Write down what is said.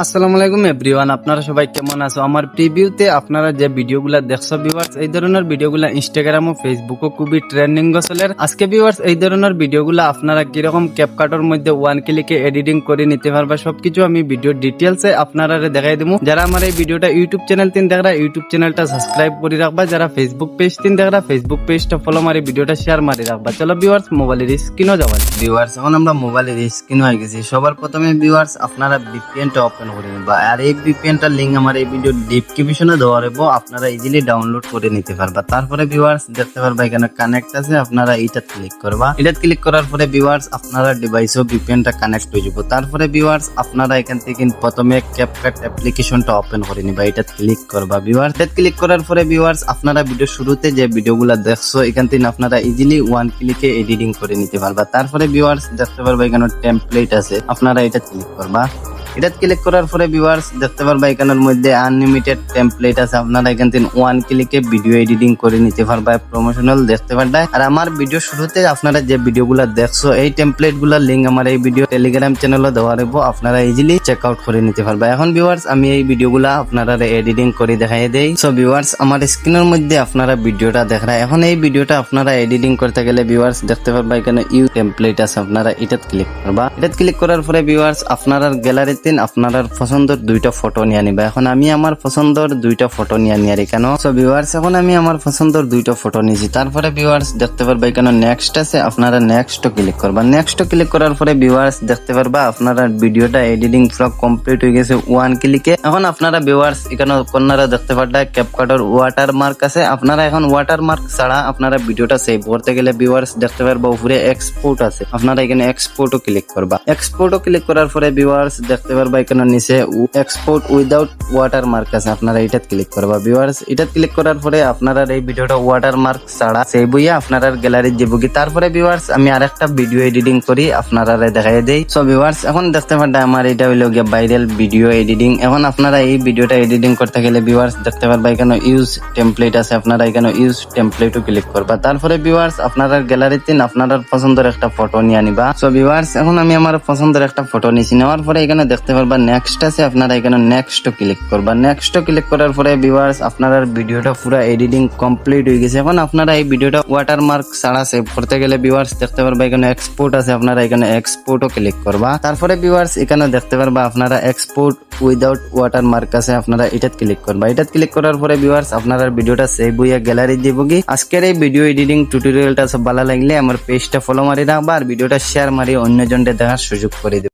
আসসালামু আলাইকুম এভরিওয়ান, আপনারা সবাই কেমন আছো? আমার প্রিভিউতে আপনারা যে ভিডিওগুলো দেখছো ভিউয়ার্স, এই ধরনের ভিডিওগুলো ইনস্টাগ্রাম ও ফেসবুকও খুবই ট্রেন্ডিং চলে। আজকে ভিউয়ার্স এই ধরনের ভিডিওগুলো আপনারা কিরকম ক্যাপকাটের মধ্যে ওয়ান ক্লিকে এডিটিং করে নিতে পারবা সবকিছু আমি ভিডিও ডিটেলসে আপনারা দেখাই দেবো। যারা আমার এই ভিডিওটা ইউটিউব চ্যানেল তিন দেখরা ইউটিউব চ্যানেলটা সাবস্ক্রাইব করে রাখবা, যারা ফেসবুক পেজ তিন দেখরা ফেসবুক পেজটা ফলো মারি ভিডিওটা শেয়ার মারি রাখবা। চলো ভিউয়ার্স মোবাইলের স্ক্রিনও যাওয়া ভিউয়ার্স, এখন আমরা মোবাইলের স্ক্রিন হয়ে গেছি। সবার প্রথমে ভিউয়ার্স আপনারা ভিপিএনটা ওপেন করে নিবা, আর এই ভিপিএনটার লিংক আমার এই ভিডিও ডেসক্রিপশনে দেওয়া রইব, আপনারা ইজিলি ডাউনলোড করে নিতে পারবা। তারপরে ভিউয়ার্স দেখতে পারবা এখানে কানেক্ট আছে, আপনারা এইটা ক্লিক করবা। এটা ক্লিক করার পরে ভিউয়ার্স আপনারা ডিভাইসও ভিপিএনটা কানেক্ট হয়ে যাব। তারপরে ভিউয়ার্স আপনারা এখান থেকে প্রথমে ক্যাপকাট অ্যাপ্লিকেশনটা ওপেন করে নিবা, এটা ক্লিক করবা। ভিউয়ার্স এটা ক্লিক করার পরে ভিউয়ার্স আপনারা ভিডিও শুরুতে যে ভিডিওগুলো দেখছো এখান থেকে আপনারা ইজিলি ওয়ান ক্লিকে এডিটিং করে নিতে পারবা। তারপরে ভিউয়ার্স দেখতে পারবা এখানে টেমপ্লেট আছে, আপনারা এটা ক্লিক করবা। এটা ক্লিক করার পরে ভিউয়ার্স দেখতে পারবা এখানের মধ্যে আনলিমিটেড টেমপ্লেট আছে, আপনারা এখান থেকে ওয়ান ক্লিকে ভিডিও এডিটিং করে নিতে পারবা, প্রমোশনাল দেখতে পারবা। আর আমার ভিডিও শুরুতে আপনারা যে ভিডিওগুলো দেখছো এই টেমপ্লেট গুলোর লিংক আমার এই ভিডিও টেলিগ্রাম চ্যানেলে দেওয়া রইব, আপনারা ইজিলি চেক আউট করে নিতে পারবা। এখন ভিউয়ার্স আমি এই ভিডিওগুলো আপনারা এডিটিং করে দেখাই দেই। সো ভিউয়ার্স আমার স্ক্রিনের মধ্যে আপনারা ভিডিওটা দেখরা, এখন এই ভিডিওটা আপনারা এডিটিং করতে গেলে ভিউয়ার্স দেখতে পারবা এখানে ইউ টেমপ্লেট আছে, আপনারা এটা ক্লিক করবা। এটা ক্লিক করার পরে ভিউয়ার্স আপনারা গ্যালারি আপনার পছন্দের দুইটা ফটো নিয়ে নিবা। এখন আমি আমার পছন্দের দুইটা ফটো নিয়ে কেন। সো ভিউয়ার্স এখন আমি আমার পছন্দের দুইটা ফটো নিয়েছি। তারপরে ভিউয়ার্স দেখতে পারবা এখানে নেক্সট আছে, আপনারা নেক্সট ক্লিক করবা। নেক্সট ক্লিক করার পরে ভিউয়ার্স দেখতে পারবা আপনারা ভিডিওটা এডিটিং পুরো কমপ্লিট হয়ে গেছে ওয়ান ক্লিকে। এখন আপনারা ভিউয়ার্স এখানে কর্নারে দেখতে পারবা ক্যাপকাটের ওয়াটার মার্ক আছে, আপনারা এখন ওয়াটার মার্ক ছাড়া আপনারা ভিডিওটা সেভ করতে গেলে ভিউয়ার্স দেখতে পারবা উপরে এক্সপোর্ট আছে, আপনারা এখানে এক্সপোর্টও ক্লিক করবা। এক্সপোর্টও ক্লিক করার পরে ভিউয়ার্স দেখতে পারবা এখানে নিচে এক্সপোর্ট উইদাউট ওয়াটার মার্ক আছে, আপনারা এটা ক্লিক করবা। ভিউয়ার্স এটা ক্লিক করার পরে আপনারা এই ভিডিওটা ওয়াটার মার্ক ছাড়া সেভ হইয়া আপনারা গ্যালারি যাবো। তারপরে ভিউয়ার্স আমি আরেকটা ভিডিও এডিটিং করি আপনারা দেখাই দেই। সো ভিউয়ার্স এখন দেখতে পারবা আমার এটা হইলো গিয়ে ভাইরাল ভিডিও এডিটিং। এখন আপনারা এই ভিডিওটা এডিটিং করতে গেলে ভিউয়ার্স দেখতে পারবা এখানে ইউজ টেমপ্লেট আছে, আপনারা এখানে ইউজ টেমপ্লেটও ক্লিক করবা। তারপরে ভিউয়ার্স আপনারা গ্যালারিতে আপনার পছন্দের একটা ফটো নিয়ে নিবা। সো ভিউয়ার্স এখন আমি আমার পছন্দের একটা ফটো নিয়েছি, নেওয়ার পরে এখানে দেখতে পারবা নেক্সট আছে, আপনারা এখানে নেক্সট ক্লিক করবা। নেক্সট ক্লিক করার পরে ভিউয়ার্স আপনারা ভিডিওটা পুরো এডিটিং কমপ্লিট হয়ে গেছে। এখন আপনারা এই ভিডিওটা ওয়াটারমার্ক ছাড়া সেভ করতে গেলে ভিউয়ার্স দেখতে পারবা এখানে এক্সপোর্ট আছে, আপনারা এখানে এক্সপোর্টও ক্লিক করবা। তারপরে ভিউয়ার্স এখানে দেখতে পারবা আপনারা এক্সপোর্ট উইদাউট ওয়াটারমার্ক আছে, আপনারা এটা ক্লিক করবা। এটা ক্লিক করার পরে ভিউয়ার্স আপনারা ভিডিওটা সেভ হইয়া গ্যালারি দিবগি। আজকের এই ভিডিও এডিটিং টিউটোরিয়ালটা সব ভালো লাগলে আমার পেজটা ফলো মারি রাখবা, আর ভিডিওটা শেয়ার মারি অন্যজনকে দেখার সুযোগ করে দিবা।